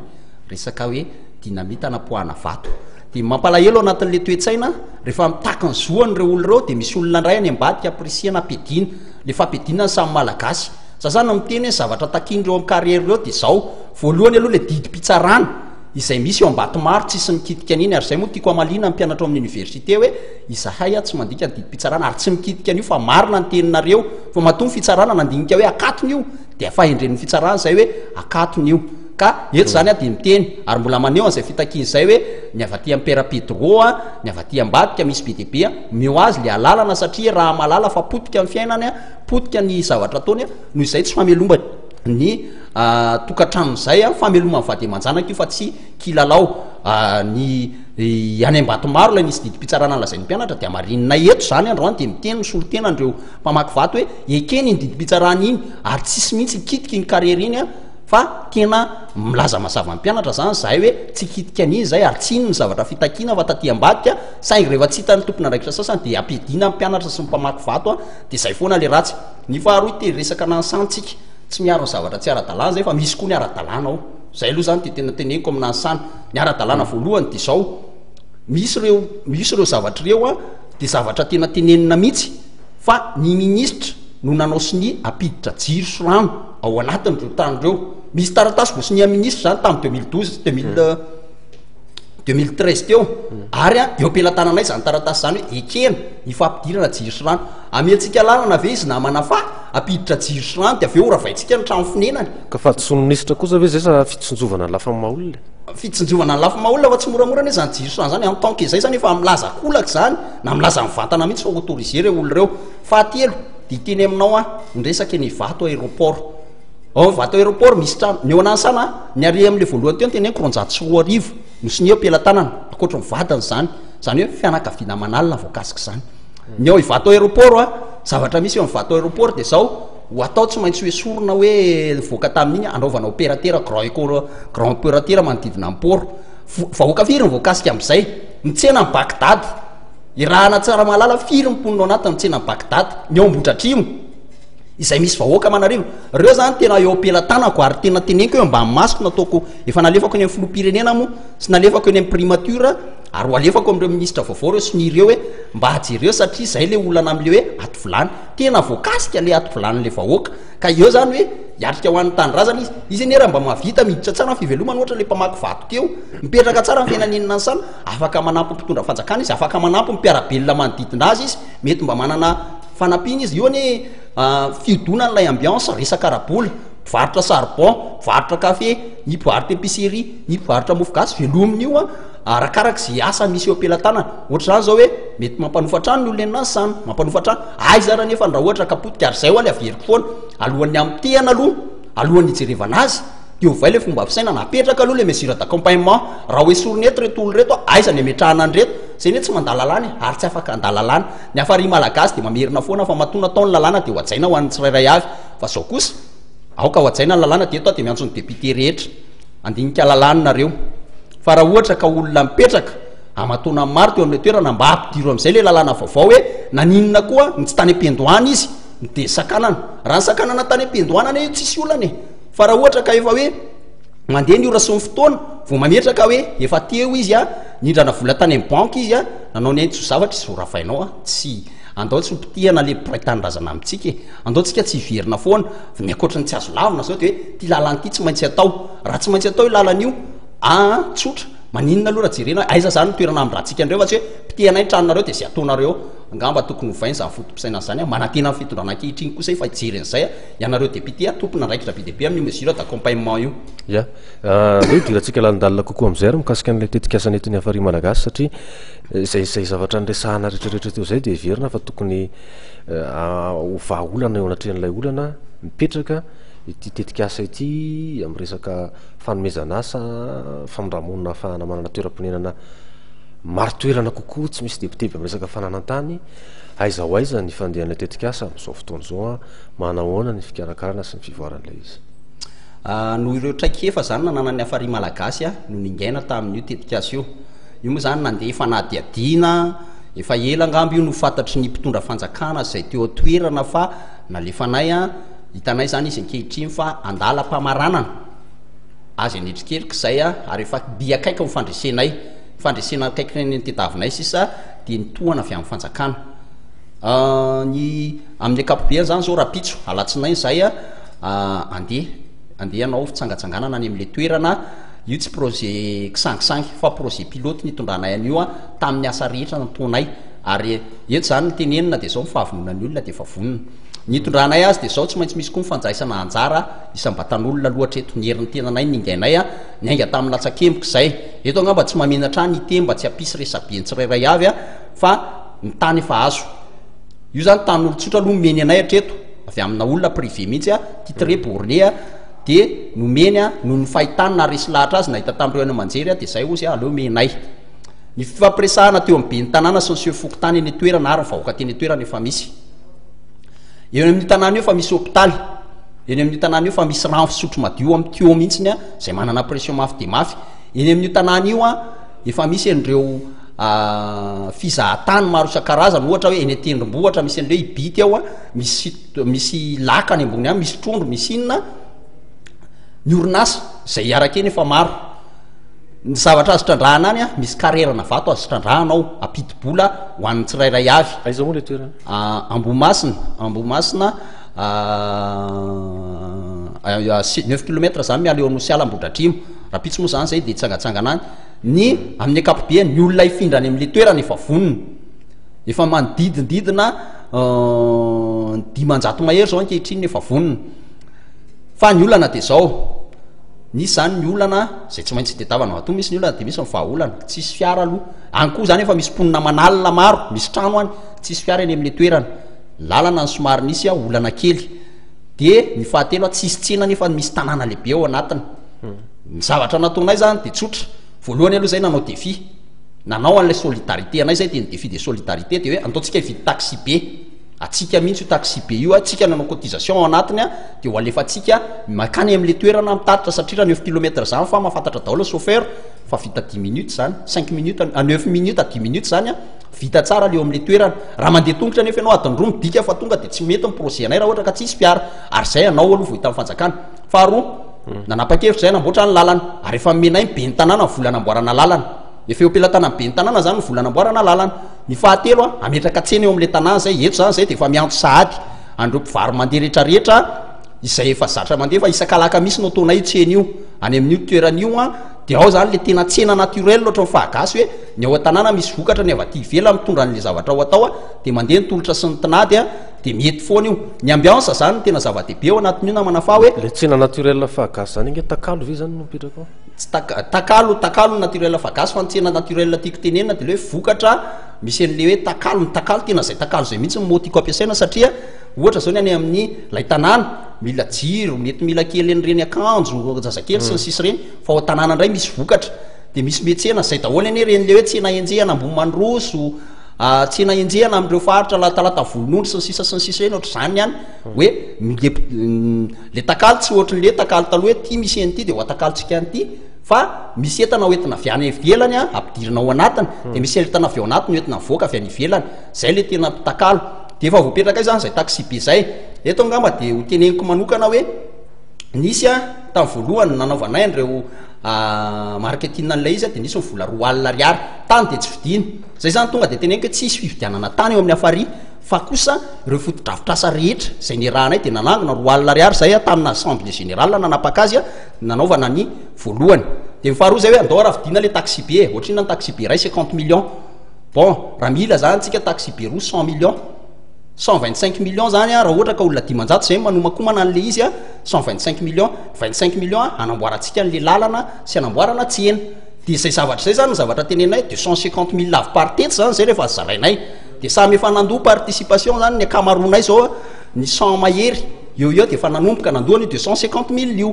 resaka hoe dinamita anapoahana vato dia mampalahelo anatin'le toetsaina rehefa mitaka ny zoan'ireo olo ireo dia misy olona ndray any ambadika apresiana ampedina le fampedina ny samy malagasy sasana miteny hoe zavatra takindreo amin'ny carrière ireo dia zao voalohany aloha le didim-pitsarana izay misy eo ambato maro tsisy mikitika an'iny ary zay moa tiako amalina mpianatra amin'ny université hoe izahay tsy mandika ny didim-pitsarana ary tsy mikitika an'io fa marina ny teninareo fa mahatonga fitsarana nandinika hoe akatony io dia fahendren'ny fitsarana zay hoe akatony io ka eto zany dia miteny ary mbola maneho an'izay fitakin'izay hoe ny avaty amin'ny Pera-Pedro ny avaty ambadika misy be dia be meo azy le alalana satria raha malala fa potika ny fiainany potika ny zavatra ataony noho izay tsy famelomba ny tokantranon'izay fameloma ny vady aman-janaka io fa tsy kilalao ny any ambato maro lay nisy didim-pitsarana lazay ny mpianatra dia marinina eto zany androany dia miteny misolotena andreo mpamaky vato hoe ekeny ny didim-pitsarana iny ary tsisy mihitsy kitika ny carrière iny fa tena milaza mazava ny mpianatra zany zahay hoe tsy kitika an'iny zay ary tsy ino ny zavatra fitakiana fa taty ambadika saingy rehefa tsy hitany tompona ndraikitra sasany dia ampidina mpianatra sy mpamaky vato dia zay foana le ratsy ny faharoa te resaka nansantsika tsy miaro ny zavatra tsy ara-dalàna zay fa misy koa ny ara-dalàna ao zay aloha zany dia tena teneniko amin'ny ansana ny ara-dalàna voalohany dia zao misy ireo zavatra ireo dia zavatra tena tenenina mihitsy fa ny ministra no nanao sy ny ampiditra jiro sy rano ao anatin'ireo tanyreo misy taratasy vo sy ny ministra zany tamin'ny 2013 teo ary eo ampelantananay zany taratasy zany hoe ekena ifampidirana jiro sy rano amentsika lalana ve izy namana fa ampiditra jiro sy rano dia avy eo ravaintsika ny trano finenany ka fa tsy ministra kosa ve zay sa fitsonjovana ny lafa maolona fitsonjovana ny lafa maolona fa tsy moramora ne zany jiro sy rano zany amin'ny tanke izay zany efa milaza kolaka zany na milaza mivantana mihitsy fa autoriser reo olo reo fahatelo dia teny aminao nyresaka ny vato aéroport vato aéroport misy trano ny eo anansana ny are amin'le voalohany teo ny teneniko 340 no sy ny eo ampelantanana akoatra mivadany zany hoe fianakaviana manalina voakasika zany ny eo ivato aéroport zavatra misy eo amin'ny vato aéroport dia zao ho atao tsy maintsy hoe sorona hoe voaka tamin'iny anaovana opérateur grand opérateur manodidina amport vahoaka firy ny voakasika amin'izay mitsena ny Bagdad irahana tsara malala firy mponina ao anaty mitsena ny Bagdad ny eo Ambohidratrimo izay misy vahoaka manarivo reo zany tena eo ampelantanako ary tena teneniko eo ambany masoko nataoko efa nalefako eny amin'ny filoham-pirenena mo sy nalefako eny amin'ny primature ary ho alefako amin'ireo ministra vaovao reo sy nireo hoe mba hajereo satria zay le olana amin'le hoe ato vilany tena voakasika le ato vilan'le vahoaka ka eo zany hoe hiatrika ho an'ny tanyrazana izy nera mba mahavita miditra tsara ny fivelomany ohatra le mpamaky vato teo mipetraka tsara ny fiainan'inona ny sana afaka manampy mpitondra fanjakana izy afaka manampy mpiarabelona manodidina azy izy mety mba manana fanampiana izy io ny fiodonan'ilay ambiance resaka arabola mpivarotra charbon mpivarotra kafe ny mpivarotra épicerie ny mpivarotra mofogasy velomin'io arakaraka zay asa misy eo ampelantanana ohatra zany zao hoe mety mampanofa trano ny olona eny nasana mampanofa trano aiza raha nefa ndra ohatra kapotika ary zay ho any averiko foana alohan'ny amtehana alohan'ny ijerevana azy teo vai le fomba fisaina napetraka aloha le mesure d'accompagnement raha hoe sorony eto reto olo reto aiza ny ametrahana any reto zay ne tsy mandalalany ary tsy afaka andalalana ny afary malagasy dia mamerina foana fa matona taony lalàna dia ho ajaina ho an'ny tsirairay avy fa zao kosa aoka ho ajaina ny lalàna dia eto dia miantso ny député rehetra andinika lalànareo fa raha ohatra ka olona mipetraka amatona maro teo amin'le toerana mba ampidiro amin'izay le lalàna vaovao hoe naninona koa ny tsy tany ampendohana izy de sakanana raha ny sakanana tany ampendohanana io tsisy olana fa raha ohatra ka efa hoe mandeha ny ora sy ny fotoana vao mametraka hoe efa teo izy a nindrana vola tany amin'ny banque izy a nanao ny aintso zavatra izy zoravainao a tsy andao tsy hopitihana le piraitanindrazana amintsika andaotsika tsy hiverina foana miakoatra ny tsy azo lavina zao de hoe ty lalanyity tsy maintsy atao raha tsy maintsy atao io lalan'io tsotra maninona aloha raha jerena aiza zany toerana amin'ny rahantsika andreo fa tsy hoe pitihanay tranonareo de zay ataonareo angamba tokony hovainy zany fotom-pisaina zany a manantena ny fitondrana ankehitriny kosa fa hijeren'izay a ianareo de pitia tompona andraikitra be deaibe amin'ny mesure d'accompagnement io ia hoe dirantsika lalindalina kokoa am'izay ary mikasika an'ilay tetikasa netiny afary malagasy satria zay zavatra nyresahana rehetrarehetra teo zay de verina fa tokony ova olana eo anatrehan'ilay olana mipetraka ity tetikasa ity amin'ny resaka fanomezana asa famiramonina ahafahana manana toeram-ponenana maro toerana kokoa tsy misy debiteby amin'ny resaka fananantany aiza ho aiza ny fandehan'ilay tetikasa amin'izao fotoana zao a manahoana ny fikarakarana sy ny fivoaran'ilay izy no ireo traikefa zany nanana ny afary malagasy a no ningaina tamin'io tetikasa io moa zany nandeha efa nadiadiana efa ela angambo io no fantatry ny mpitondra fanjakana zay teo atoerana fa nalefanay a hitanay zany izy ankehitriny fa andala-pamaranana azy anetriketrika zay a ary efa dia akaiky mifandresenay fandresena akaiky ny tediavinay sisa de nitohana avy amin'ny fanjakana ny amin'ny akapobeany zany zao rapitso alatsinainy zay a andeha anao fitsangatsanganana any amin'le toerana io tsy projet kisangisangy fa projet pilote nitondranay an'io a tamin'ny asa rehetra nataonay ary eto zany nytenenina de zao mifahavonona ny olona de efa vonona nitondranay azy de zao tsy maintsy misy koa mifanjaisana anjara isam-batan'olona loatra eto nyheriny tenanay ningainay a niainga tamin'ny latsakemboka zay eto angamba tsy mamenatra ny teny mba tsy ampisy resabeny tsirairay avy a fa ny tany efa azo io zany tan'olo tsotra aloha nomeny anay hatreto avy amina olona privé mihitsy a titre borné a de nomeny a no ny fahitany na resy lahatra azy nahita tamin'ireo any manjery a de zay ozy a aleo menay ny fifampiresahana teo amin'ny be ny tanàna sy ny sefoko tany eny toerana ary vahoaka teny toerana efa misy eny amin'ny tanàna io fa misy hôpitaly eny amin'ny tanàna io fa misy rano fisotro madio amin'ny tio mihitsiny a zay manana pression mafy de mafy eny amin'ny tanàna io a efa misy an'ireo fizahatany maro isan-karazany ohatra hoe eny atendrombohatra misy an'ireo ibity ao a misy lakany ambony any misy trondro misy inona ny orinasa zay iaraka eny efa maro ny zavatra azo trandrahana any a misy karerana vato azo trandrahanao apidi-bola ho an'ny tsirairay avy aiza moa le toerana ambomasina 9 kilometre zany miala eo anosy alambodratrimo rapitsy moa zany zay de tsangatsangana any ny amin'ny akapobe ny olona ifindrany amin'le toerana efa vonona efa manodidididina 500 mahery zao ankehitriny efa vonona fa ny olana de zao nisy zany ny olana zay tsy maintsy tetavana ato misy ny olana de misy mivahaolana tsisy fiara aloha any koa zany efa misy mponina manalina maro misy trano any tsisy fiara eny amin'le toerana lalana ny somary nisy a olana kely de ny fahatelo a tsisy tsena nefa misy tanàna lehibe ao anatiny ny zavatra nataonay zany de tsotra voalohany aloha zay nanao defi nanao an'lay solidarité anay zay de ny défi de solidarité de hoe antaontsika hividy taxi be atsika mihitsy io taxi be io atsika nanao cotisation ao anatiny a de ho alefatsika makany amin'le toerana mitatitra satria raha 9 kilometre zany fa mahafantatra daholo chauffeur fa vita 10 minutes zany 5 minutes 9 minutes à 10 minutes zany a vita tsara le eo amin'le toerana raha mandeha tongotra nefa ianao adiny-droa midika fa tonga de tsy mety nyprojet anay raha ohatra ka tsisy fiara ary zay anao aloha vo hita amin'ny fanjakana faharoa nanapa-kevitra zay namboatra ny lalana ary efa menay be ny tanàna ny vola namboarana lalana efa eo ampelatana be ny tanàna zany ny vola namboarana lalana ny fahatelo a ametraka tsena eo amin'le tanàna zay eto zany zay de efa miantso sahady andreo mpivary mandeha rehetrarehetra izay efa zatra mandeha fa isan-kalaka misy no ataonay io tsena io any amin'io toeran'io a de ao zany le tena tsena naturel loatra ny fahagasy hoe ny ao an-tanàna misy vokatra ny avaty ivela mitondra n'le zavatra ao atao a de mandeha ny tolotra sy ny tinady a de mety foana io ny ambiansa zany tena zava-dehibe ao anatin'io na manafa hoe le tsena naturel fahagasy zany inge takalo ve zany no mipetraka ao tsy takalo naturel fahagasy fa ny tsena naturel tiako tenenina de le hoe vokatra misy an'le hoe takalo tena zay takalo zay mihitsy ny motiko ampiasaina satria ohatra zao ny any amin'ny lay tanàna mila jiro mety mila kely en'ireny akanjo zazakely sy ny sisy reny fa ao tanàna indray misy vokatra de misy metsena zay daholo ane ren'le hoe tsena enjehana Ambohimandroso tsena enjehana am'ireo faritra latalata volonondry sy ny sisa reny ohatry zany any hoe le takalo tsy ohatrin'le takalo taloha hoe ty misy an'ity de ho atakalontsika an'ity fa misy entana hoentina avy any ivelany a ampidirina ao anatiny de misy entana avy ao anatiny hoentina mivoaka avy any ivelany zay le tena takalo de efa voapetraka zany zay taxi be zay eto angamba de ho teneniko manokana hoe nisy a tamin'ny voalohany nanaovanay an'ireo marketing an'ilay izy de nisy vola 2 alina ariary tany de tsy vidiny zay zany tonga de teneniko hoe tsisy fividianana tany eo amin'ny afary fa kosa ireo fotodrafitrasa rehetra zay ny rahanay de nanangona 2 alina ariary zay tamina assemblée générale nanapaka azy nanaovana ny voalohany de mifaharoa zay hoe andao raha vidina le taxi be ohatrina ny taxi be ray 50 millions bon raha mila zany tsika taxi be roa 100 millions 125 millions zany raha ohatra ka olona 500 zay manomakomana an'le izy 125 millions 25 millions anamboarantsika an'le lalana sy anamboarana tsena de zay zavatra zay zany zavatra tenenay 250 000 lave par tête zany zay rehefa zarainay de samy efa nandoa participation zany ny akamaronay zao ny 100 mahery eo de efa nanomboka nandoa ny 250 000 io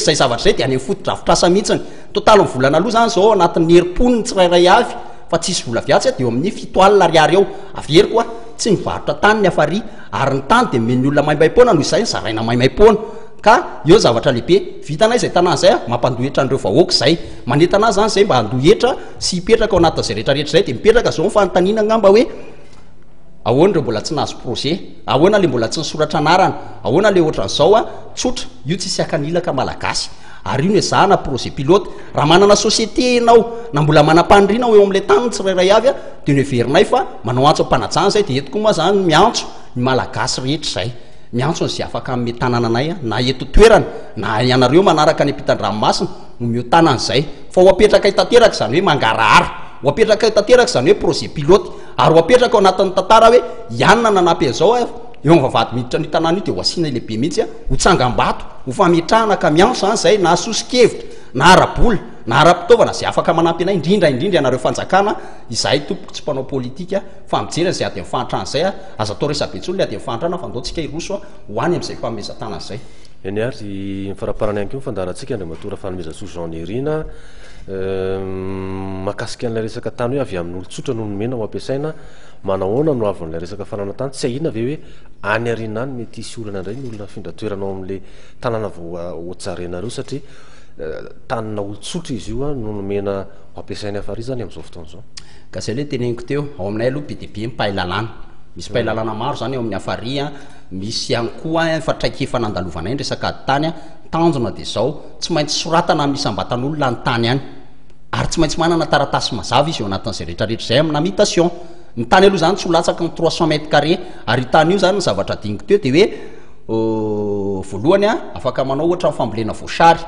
zay zavatra zay de any fotodrafitrasa mihitsiny total ny volana aloha zany zao anatin'ny herim-poniny tsirairay avy fa tsisy vola viatsy de eo amin'ny 7 alina ariary eo avery koa tsy mivarotra tany ny afary ary ny tany de meny olona maimaimpona noho izay zaraina maimaimpona ka eo zavatra lehibe vitanay zay tanàna zay mampandohetra an'ireo vahoaka zay manetana zany zay mba handohetra sy hipetraka ao anatin'izay rehetrarehetra zay de mipetraka zao nyfanontaniana ngamba hoe ahoana reo mbola tsy nahazo projet ahoana le mbola tsy nisoratra anarana ahoana le ohatran'izao tsotra io tsisy akanilaka malagasy ary io no ezahana projet pilote raha manana société enao na mbola manam-panirina eo am'le tany tsirairay avy de no everinay fa manao antso am-panajana zay de etiko moa zany miantso ny malagasy rehetra zay miantso nyzay afaka ame tanànanay na eto toerana na ianareo manaraka ny ampitan-dranomasina no miotana an'izay fa ho apetraka itateraka zany hoe mangarahara ho apetraka itateraka zany hoe projet pilote ary ho apetraka ao anatin'ny tantara hoe ianina nanampy an'izao eo mivavady miditra ny tanàna io de ho asiana lehibe mihitsy ho tsangam-bato ho fametrahana ka miantso zany zay na sosikevitra na arabola na ara-pitaovana zay afaka manampy anay indrindra ianareo fanjakana izahay tompoko tsy mpanao politika fa mijerana zay ady mifantrana zay aza atao resabetsolo le ady mifantrana fa ndao tsika iroso hoany am'izay famesatana zay eny ary mifaraparana ihany ko fandarantsika andre matora fanomezatso jeanirina mahakasika an'ilay resaka tany hoe avy amin'ny olotsotra no nomena ho ampiasaina manahoana no avon'ilay resaka fananatany tsy ahina ve hoe any arina any mety isy olana indray ny olona findratoeranao amin'le tanàna voatsarenareo satria tanina olotsotra izy io no nomena ho ampiasainy afary zany am'izao fotoana zao ka zay le teneniko teo ao aminay aloha be de be mpahailalana misy mpahailalana maro zany eo amin'ny afary misy ihany koa fa traiky efa nandalovanay ny resaka ady tany tanjona de zao tsy maintsy soratana misy ambatan'olona ny tany any ary tsy maintsy manana taratasy mazava izy eo anatin'izay rehetrarehetra zay amina mitation ny tany aloha zany tsy ho latsaka ny 300 mètres carré ary tany io zany ny zavatra diniko teo de hoe voalohany afaka manao ohatra fambolena voasary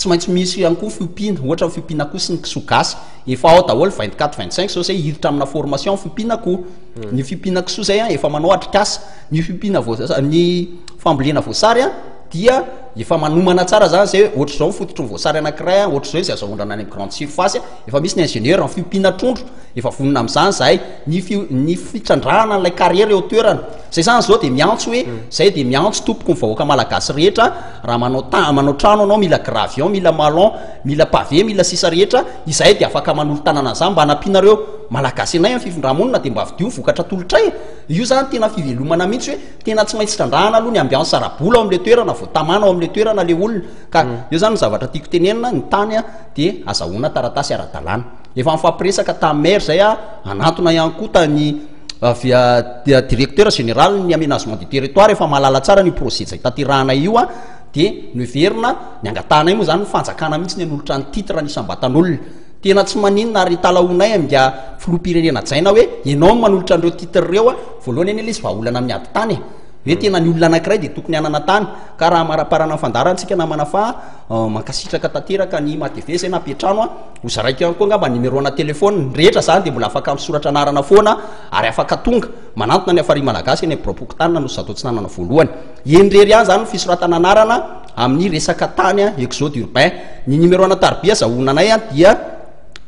tsy maintsy misy ihany koa fiompiana ohatra ny fiompiana koa sy ny kisoa gasy efa ao daholo 24-25 sao zay hiditra amina formation fiompiana koa ny fiompiana kisoa zay efa manao atrikasa ny fiompiana ny fambolena voasary dia efa manomana tsara zany zay ohatra zao fototry ny voasary anankiray ohatra zao zay azahoandrana any grande surface efa misy ny ingénieur ny fiompiana trondro efa vonona am'izany zahay ny fitrandrahana n'ilay carrière eo toerana zay zany zao de miantso hoe zay de miantso tompoko ny vahoaka malagasy rehetra raha manao trano anao mila gravion mila malon mila pavé mila sisa rehetra izahay de afaka manolo tanana zany mba hanampinareo malagasy anay amin'ny fifindramonina de mba vidio vokatra tolotray io zany tena fivelomana mihitsy hoe tena tsy maintsy trandrahana aloha ny ambiance arabola ao am'le toerana voatamana ao am'le toerana le olona ka io zany ny zavatra tiako tenenina ny tany de azahoana taratasy ara-dalàna efa mifampiresaka tamin'ny maire zay anatona ihany koa tany via directeur général ny aménagement du territoire efa mahalala tsara ny projet zay tatirahanay io de no everina ny angatanay moa zany fanjakana mihitsy ny anolotra ny titre nysambatan'olona tena tsy maninona ary talaonay amga filopirenena jaina hoe ianao manolotra an'ireo titre reo voalohany eny le izy vahaolana miady tany hoe tena ny olona anankiray de tokony anana tany ka raha maraparana fandarantsika namana fa mankasitraka tanteraka ny matv zay napetrano hozaraiko ihany koa ngamba numéro-na telefône rehetra zany de mbola afaka misoratra anarana foana ary afaka tonga manantona ny afary malagasy eny bropoktanina no zatotsinanana voalohany enrery any zany fisoratana anarana amin'ny resaka tany exode urbain ny numéro-na tarbia zahonanay dia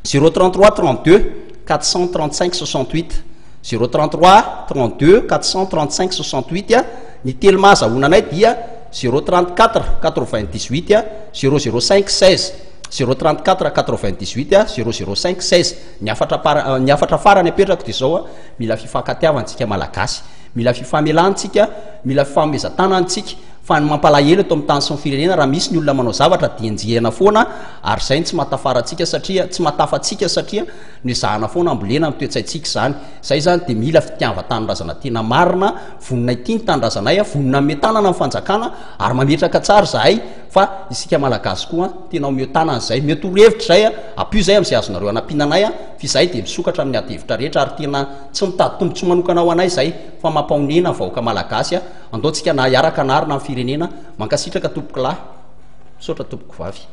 033 32 435 68 033 32 435 68 ny telma zahonanay dia 034 98 005 16 034 98 005 16 ny afatra farany apetrako de zao mila fifankatiavantsika malagasy mila fifamelantsika mila fifamezatanantsika fa ny mampalahelo eto amin'ny tany sy ny firenena raha misy ny olona manao zavatra dienjehana foana ary zay ny tsy mahatafarantsika satria tsy mahatafatsika satria no zahana foana ambolena amin'ny toetsaintsika zany zay zany de mila fitiava-tanindrazana tena marina vonina ity ny tanindrazanay a vonina metanana amin'ny fanjakana ary mametraka tsara zahay fa isika malagasy koa tena ometanana zay mety horohevitra zay a apio zay am'izay azonareo anampinanay a fi zay de misokatra amin'ny adevitra rehetra ary tena tsy mitady tombontso manokana ho anay zay fa mampaonena vahoaka malagasy a andaontsika na hiaraka narina amin'ny firenena mankasitraka tompoko lahy misaotra tompoko vavy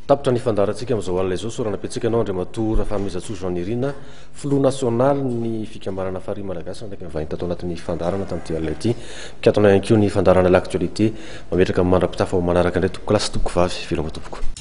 tapitra ny fandarantsika am'izao alina izao soranapetsika anao andriamatora fanomezatso jeanirina flou national ny fikambanana fary malagasy ndraiky mivahiny tato anatin'ny fandarana tam'ty alina ity mikatonay anko ny fandarana l'actualité mametraka mandrapitafa ho manaraka indray tompoko lasy tompoko vavy veloma tompoko